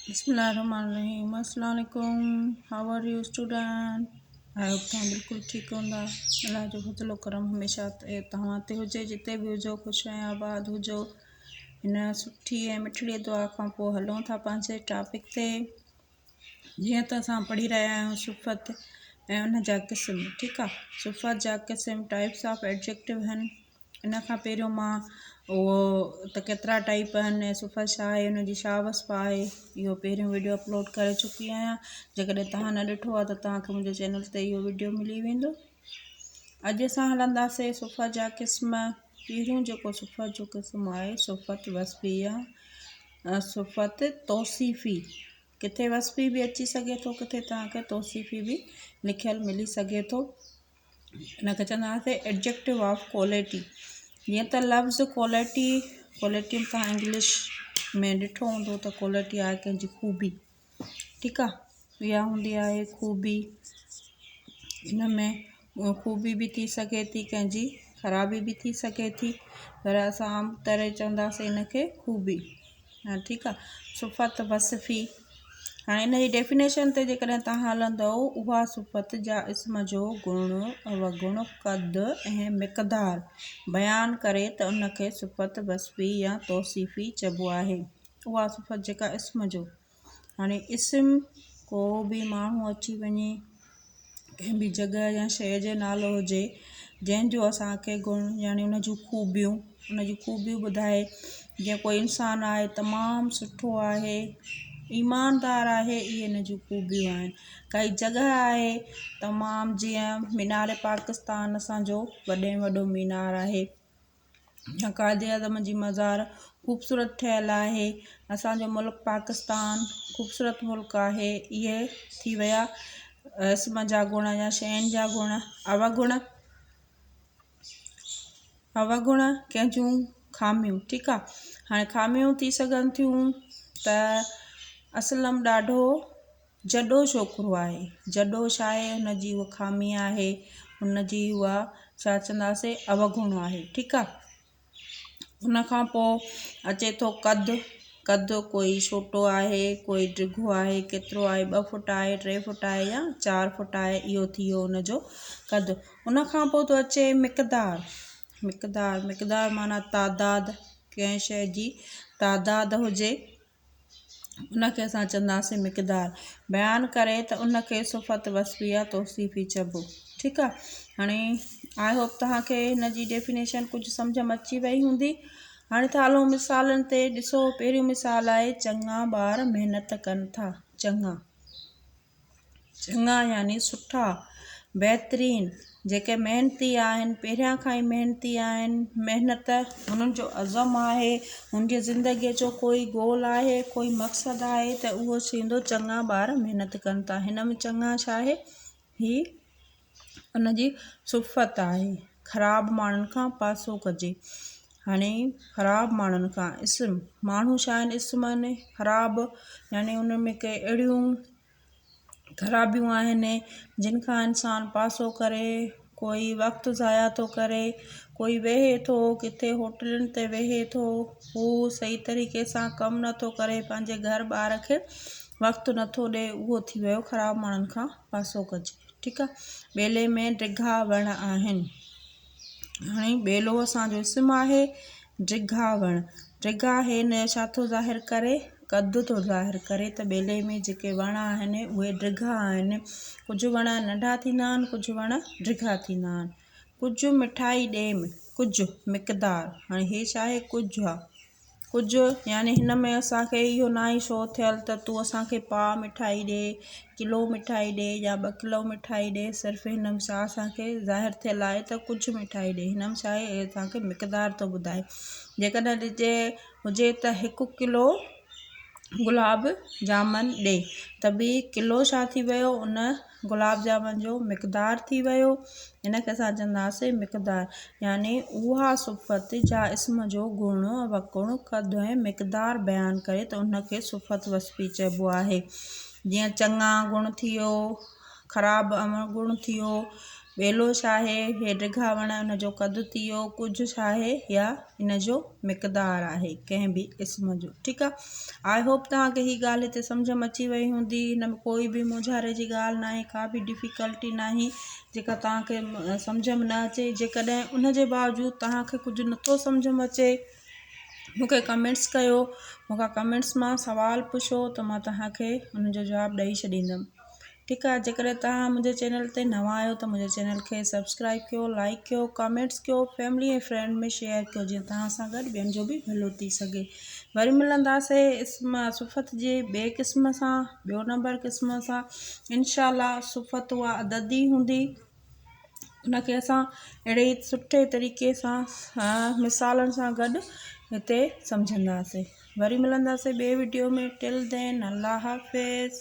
बिस्मिल्लाहिर्रहमानिर्रहीम। अस्सलाम वालेकुम। How are you student? I hope तव्हां बिल्कुलु ठीकु हूंदा। अल्लाह जो फज़ल करम हमेशह तव्हां ते हुजे, जिते बि हुजो, ख़ुशि ऐं आबाद हुजो। हिन सुठी ऐं मिठड़ी दुआ खां पोइ हलूं था पंहिंजे टॉपिक ते। जीअं त असां पढ़ी रहिया आहियूं सिफ़त ऐं उन जा क़िस्म। ठीकु आहे, सिफ़त जा क़िस्म टाइप्स ऑफ एडजेक्टिव आहिनि। इन खां पहिरियों मां उहो त केतिरा टाइप आहिनि, सिफ़त छा आहे, उनजी छा वस्फ़ आहे, इहो पहिरियों वीडियो अपलोड करे चुकी आहियां। जेकॾहिं तव्हां न ॾिठो आहे त तव्हांखे मुंहिंजे चैनल ते इहो वीडियो मिली वेंदो। अॼु असां हलंदासीं सिफ़त जा क़िस्म। पहिरियों जेको सिफ़त जो क़िस्म आहे सिफ़त वस्फ़िया, सिफ़त तौसीफ़ी। किथे वस्फ़ी बि अची सघे थो, किथे तव्हांखे तौसीफ़ी बि लिखियलु मिली सघे थो। हिनखे चवंदासीं एडजेक्टिव ऑफ क्वालिटी। जीअं त लफ़्ज़ क्वालिटी में तव्हां इंग्लिश में ॾिठो हूंदो त क्वालिटी आहे कंहिंजी ख़ूबी। ठीकु आहे, इहा हूंदी आहे ख़ूबी। हिन में ख़ूबी बि थी सघे थी, कंहिंजी ख़राबी बि थी सघे थी, पर असां आम तरह चवंदासीं इनखे ख़ूबी। ठीकु आहे, सिफ़त वस्फ़ी। हाणे इन जी डेफिनेशन ते जेकॾहिं तव्हां हलंदव, उहा सिफ़त जा इस्म जो गुण, अवगुण, क़द ऐं मिक़दार बयानु करे त उनखे सिफ़त वस्फ़ी या तौसीफ़ी चइबो आहे। उहा सिफ़त जेका इस्म जो, हाणे इस्म को बि माण्हू अची वञे, कंहिं बि जॻह या शइ जो नालो हुजे, जंहिंजो असांखे गुण यानी उन जूं ख़ूबियूं ॿुधाए। जीअं कोई इंसानु आहे तमामु सुठो आहे, ईमानदार आहे, इहे हिन जूं ख़ूबियूं आहिनि। काई जॻह आहे तमामु, जीअं मीनार पाकिस्तान असांजो वॾे में वॾो मीनार आहे, या क़ाइद आज़म जी मज़ार ख़ूबसूरत ठहियलु आहे, असांजो मुल्क पाकिस्तान ख़ूबसूरत मुल्क आहे। इहे थी विया इस्म जा गुण या शयुनि जा गुण। अवगुण कंहिंजूं ख़ामियूं। ठीकु आहे, हाणे ख़ामियूं थी सघनि थियूं त असलम ॾाढो जॾो छोकिरो आहे। जॾो छा आहे, हुनजी उहा ख़ामी आहे, हुनजी उहा छा चवंदासीं अवगुण आहे। ठीकु आहे, हुन खां पोइ अचे थो क़द। कोई छोटो आहे, कोई डिघो आहे, केतिरो आहे, 2 फुट आहे, 3 फुट आहे या 4 फुट आहे, इहो थी वियो हुनजो क़द। हुन खां पोइ थो अचे मिक़दार माना तादाद, कंहिं शइ जी तादाद हुजे, उनखे असां चवंदासीं मिक़दार। बयानु करे त उनखे सिफ़त वस्फ़ी या तौसीफ़ी चइबो। ठीकु आहे, हाणे आई होप तव्हांखे हिन जी डेफिनेशन कुझु सम्झ में अची वई हूंदी। हाणे त हलो मिसालनि ते ॾिसो। पहिरियों मिसाल आहे, चङा ॿार महिनत कनि था। चङा यानी सुठा, बहितरीन, जेके महिनती आहिनि, पहिरियां खां ई महिनती आहिनि, महिनत हुननि जो अज़म आहे, हुनजी ज़िंदगीअ जो कोई गोल आहे, कोई मक़सदु आहे, त उहो थींदो चङा ॿार महिनत कनि था। हिन में चङा छा आहे, ही उनजी सिफ़त आहे। ख़राबु माण्हुनि खां पासो कजे। हाणे ख़राबु माण्हुनि खां इस्म, माण्हू छा आहिनि, इस्म आहिनि। ख़राबु यानी उन में के अहिड़ियूं ख़राबियूं आहिनि जिन खां इंसानु पासो करे। कोई वक़्तु ज़ाया थो करे, कोई वेहे थो किथे होटलुनि ते वेहे थो, हू सही तरीक़े सां कमु नथो करे, पंहिंजे घर ॿार खे वक़्तु नथो ॾिए, उहो थी वियो ख़राबु माण्हुनि खां पासो कजे। ठीकु आहे, ॿेले में डिघा वण आहिनि। हाणे ॿेलो असांजो इस्म आहे। डिघा वण, डिघा हे न छा थो ज़ाहिर करे, क़द थो ज़ाहिर करे त ॿेले में जेके वण आहिनि उहे डिघा आहिनि। कुझु वण नंढा थींदा आहिनि, कुझु वण डिघा थींदा आहिनि। कुझु मिठाई ॾे, कुझु मिक़दार। हाणे हे छा आहे, कुझु आहे। कुझु यानी हिन में असांखे इहो न आहे शो थियल त तूं असांखे पाउ मिठाई ॾे, किलो मिठाई ॾे या 2 किलो मिठाई ॾे। सिर्फ़ु हिन में छा असांखे ज़ाहिर थियल आहे त कुझु मिठाई ॾे। हिन में छा आहे, असांखे मिक़दार थो ॿुधाए। जेकॾहिं ॾिजे हुजे त 1 किलो गुलाब जामुन ॾे, त बि किलो छा थी वियो, उन गुलाब जामुन जो मिक़दार थी वियो। हिनखे असां चवंदासीं मिक़दार। यानी उहा सिफ़त जा इस्म जो गुण, अवगुण, क़द ऐं मिक़दार बयानु करे त उनखे सिफ़त वस्फ़ी चइबो आहे। जीअं चङा गुण थी वियो, ख़राबु गुण थी वियो, ॿेलो छा आहे, हे डिघा वण हुन जो क़दु थी वियो, कुझु छा आहे या हिन जो मिक़दारु आहे कंहिं बि क़िस्म जो। ठीकु आहे, आई होप तव्हांखे हीअ ॻाल्हि हिते सम्झ में अची वई हूंदी। हिन में कोई बि मुंझारे जी ॻाल्हि न आहे, का बि डिफ़िकल्टी न आहे जेका तव्हांखे सम्झ में न अचे। जेकॾहिं उन जे बावजूदि तव्हांखे कुझु नथो सम्झ में अचे, मूंखे कमेंट्स कयो, मूंखां कमेंट्स मां सवाल पुछो त मां तव्हांखे हुनजो जवाबु ॾेई छॾींदमि। ठीकु आहे, जेकॾहिं तव्हां मुंहिंजे चैनल ते नवां आहियो त मुंहिंजे चैनल खे सब्सक्राइब कयो, लाइक कयो, कमेंट्स कयो, फैमिली ऐं फ्रेंड में शेयर कयो, जीअं तव्हां सां गॾु ॿियनि जो बि भलो थी सघे। वरी मिलंदासीं इस्म सुफ़त जे ॿिए क़िस्म सां, ॿियो नंबर क़िस्म सां। इंशाअल्लाह सुफ़त उहा अददी हूंदी, उनखे असां अहिड़े ई सुठे तरीक़े सां मिसालनि सां गॾु हिते सम्झंदासीं। वरी मिलंदासीं ॿिए वीडियो में। टिल देन अल्लाह हाफ़िज़।